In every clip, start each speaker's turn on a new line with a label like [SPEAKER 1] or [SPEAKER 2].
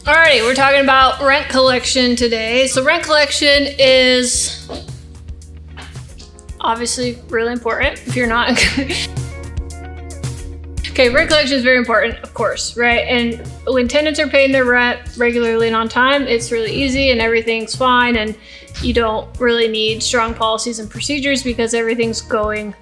[SPEAKER 1] Alrighty, we're talking about rent collection today. So rent collection is obviously really important if you're not. Okay, rent collection is very important, of course, right? And when tenants are paying their rent regularly and on time, it's really easy and everything's fine, and you don't really need strong policies and procedures because everything's going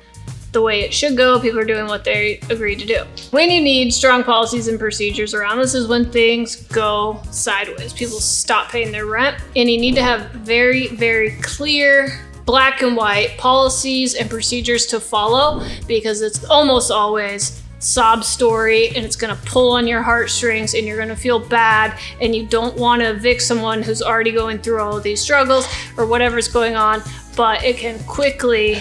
[SPEAKER 1] the way it should go. People are doing what they agreed to do. When you need strong policies and procedures around this is when things go sideways. People stop paying their rent, and you need to have very, very clear black and white policies and procedures to follow, because it's almost always sob story and it's gonna pull on your heartstrings and you're gonna feel bad, and you don't want to evict someone who's already going through all of these struggles or whatever's going on, but it can quickly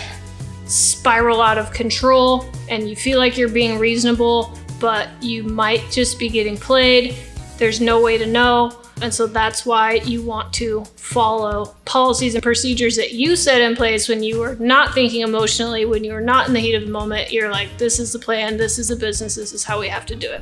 [SPEAKER 1] spiral out of control and you feel like you're being reasonable, but you might just be getting played. There's no way to know. And so that's why you want to follow policies and procedures that you set in place when you are not thinking emotionally, when you're not in the heat of the moment. You're like, this is the plan, this is the business, this is how we have to do it.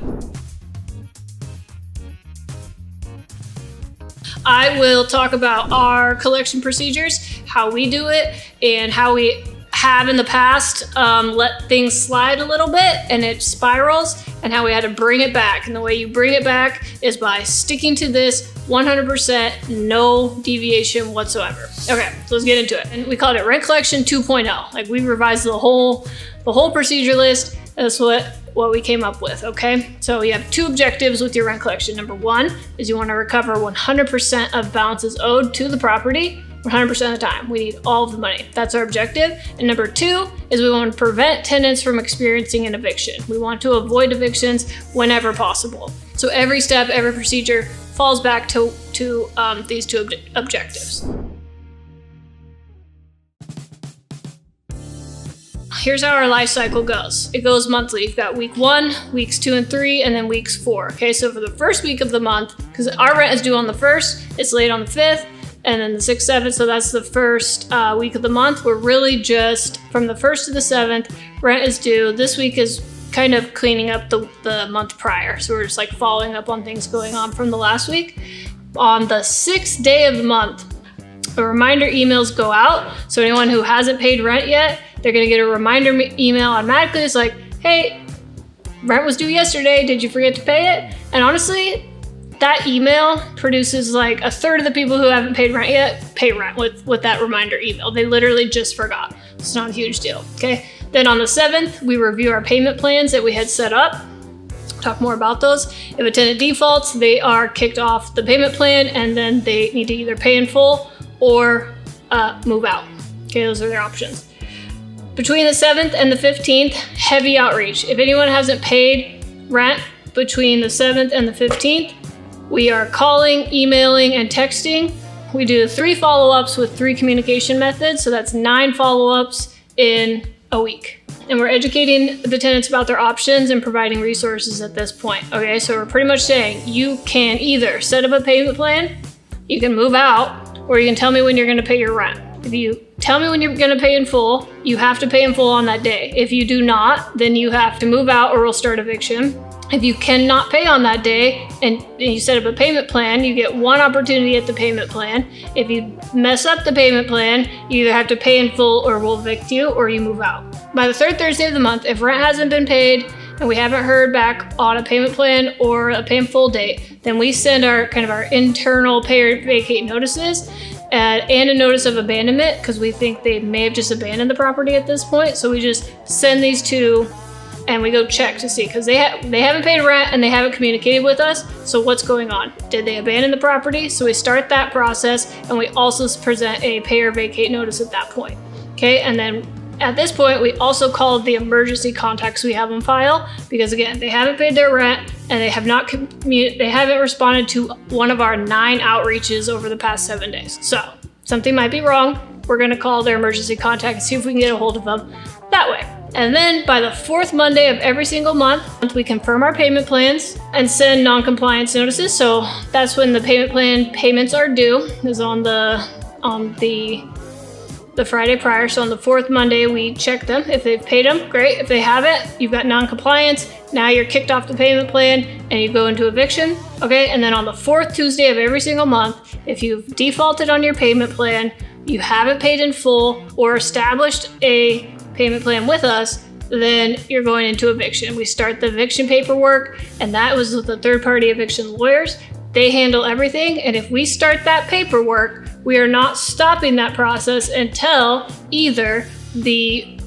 [SPEAKER 1] I will talk about our collection procedures, how we do it, and how we have in the past let things slide a little bit and it spirals, and how we had to bring it back. And the way you bring it back is by sticking to this 100%, no deviation whatsoever. Okay, so let's get into it. And we called it Rent Collection 2.0. Like, we revised the whole procedure list. That's what we came up with, okay? So you have two objectives with your rent collection. Number one is you want to recover 100% of balances owed to the property 100% of the time. We need all of the money. That's our objective. And number two is we want to prevent tenants from experiencing an eviction. We want to avoid evictions whenever possible. So every step, every procedure falls back to these two objectives. Here's how our life cycle goes. It goes monthly. You've got week 1, weeks 2 and 3, and then weeks 4. Okay, so for the first week of the month, because our rent is due on the 1st, it's late on the 5th, and then the 6th, 7th, so that's the first week of the month. We're really just from the 1st to the 7th, rent is due. This week is kind of cleaning up the month prior. So we're just like following up on things going on from the last week. On the 6th day of the month, the reminder emails go out. So anyone who hasn't paid rent yet, they're gonna get a reminder email automatically. It's like, hey, rent was due yesterday. Did you forget to pay it? And honestly, that email produces like a third of the people who haven't paid rent yet pay rent with that reminder email. They literally just forgot. It's not a huge deal, okay? Then on the 7th, we review our payment plans that we had set up. Talk more about those. If a tenant defaults, they are kicked off the payment plan, and then they need to either pay in full or move out. Okay, those are their options. Between the 7th and the 15th, heavy outreach. If anyone hasn't paid rent between the 7th and the 15th, we are calling, emailing, and texting. We do 3 follow-ups with 3 communication methods, so that's 9 follow-ups in a week. And we're educating the tenants about their options and providing resources at this point. Okay, so we're pretty much saying you can either set up a payment plan, you can move out, or you can tell me when you're gonna pay your rent. If you tell me when you're gonna pay in full, you have to pay in full on that day. If you do not, then you have to move out or we'll start eviction. If you cannot pay on that day and you set up a payment plan, you get 1 opportunity at the payment plan. If you mess up the payment plan, you either have to pay in full or we'll evict you, or you move out. By the 3rd Thursday of the month, if rent hasn't been paid and we haven't heard back on a payment plan or a pay in full date, then we send our internal pay or vacate notices and a notice of abandonment, because we think they may have just abandoned the property at this point. So we just send these 2 and we go check to see, because they haven't paid rent and they haven't communicated with us. So what's going on? Did they abandon the property? So we start that process, and we also present a pay or vacate notice at that point. Okay, and then at this point, we also call the emergency contacts we have on file, because again, they haven't paid their rent and they haven't responded to one of our 9 outreaches over the past 7 days. So something might be wrong. We're gonna call their emergency contact and see if we can get a hold of them that way. And then by the 4th Monday of every single month, we confirm our payment plans and send non-compliance notices. So that's when the payment plan payments are due, is on the the Friday prior. So on the 4th Monday, we check them. If they've paid them, great. If they haven't, you've got non-compliance. Now you're kicked off the payment plan and you go into eviction. Okay, and then on the 4th Tuesday of every single month, if you've defaulted on your payment plan, you haven't paid in full or established a payment plan with us, then you're going into eviction. We start the eviction paperwork, and that was with the third-party eviction lawyers. They handle everything, and if we start that paperwork, we are not stopping that process until either the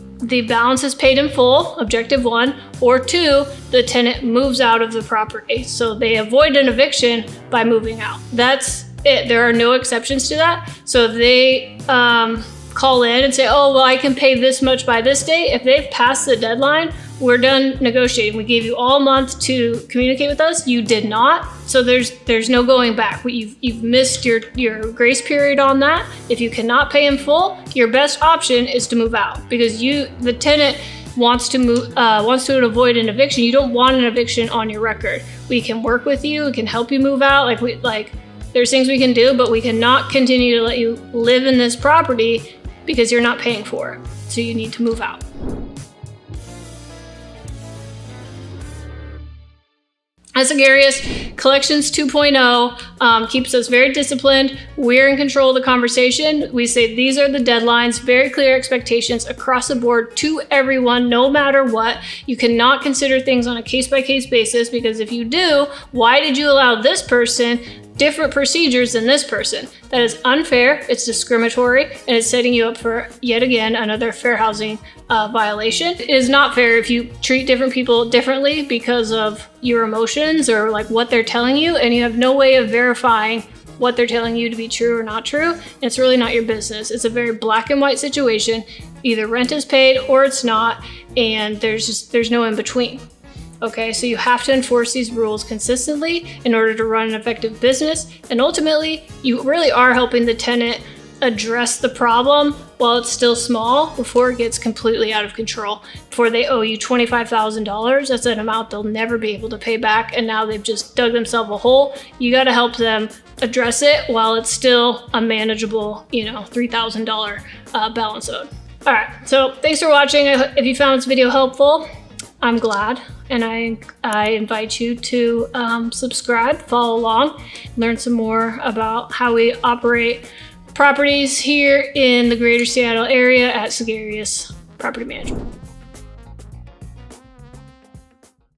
[SPEAKER 1] balance is paid in full, objective 1, or 2, the tenant moves out of the property. So they avoid an eviction by moving out. That's it. There are no exceptions to that. So if they call in and say, oh, well, I can pay this much by this date, if they've passed the deadline, we're done negotiating. We gave you all month to communicate with us. You did not. So there's no going back. You've missed your grace period on that. If you cannot pay in full, your best option is to move out, because the tenant wants to avoid an eviction. You don't want an eviction on your record. We can work with you. We can help you move out. There's things we can do, but we cannot continue to let you live in this property because you're not paying for it. So you need to move out. As Gregarious, Collections 2.0 keeps us very disciplined. We're in control of the conversation. We say these are the deadlines, very clear expectations across the board to everyone, no matter what. You cannot consider things on a case-by-case basis, because if you do, why did you allow this person different procedures than this person? That is unfair, it's discriminatory, and it's setting you up for, yet again, another fair housing violation. It is not fair if you treat different people differently because of your emotions or what they're telling you, and you have no way of verifying what they're telling you to be true or not true. And it's really not your business. It's a very black and white situation. Either rent is paid or it's not, and there's no in between. Okay, so you have to enforce these rules consistently in order to run an effective business. And ultimately, you really are helping the tenant address the problem while it's still small before it gets completely out of control. Before they owe you $25,000, that's an amount they'll never be able to pay back. And now they've just dug themselves a hole. You got to help them address it while it's still a manageable, $3,000 balance owed. All right, so thanks for watching. If you found this video helpful, I'm glad, and I invite you to subscribe, follow along, learn some more about how we operate properties here in the greater Seattle area at Gregarious Property Management.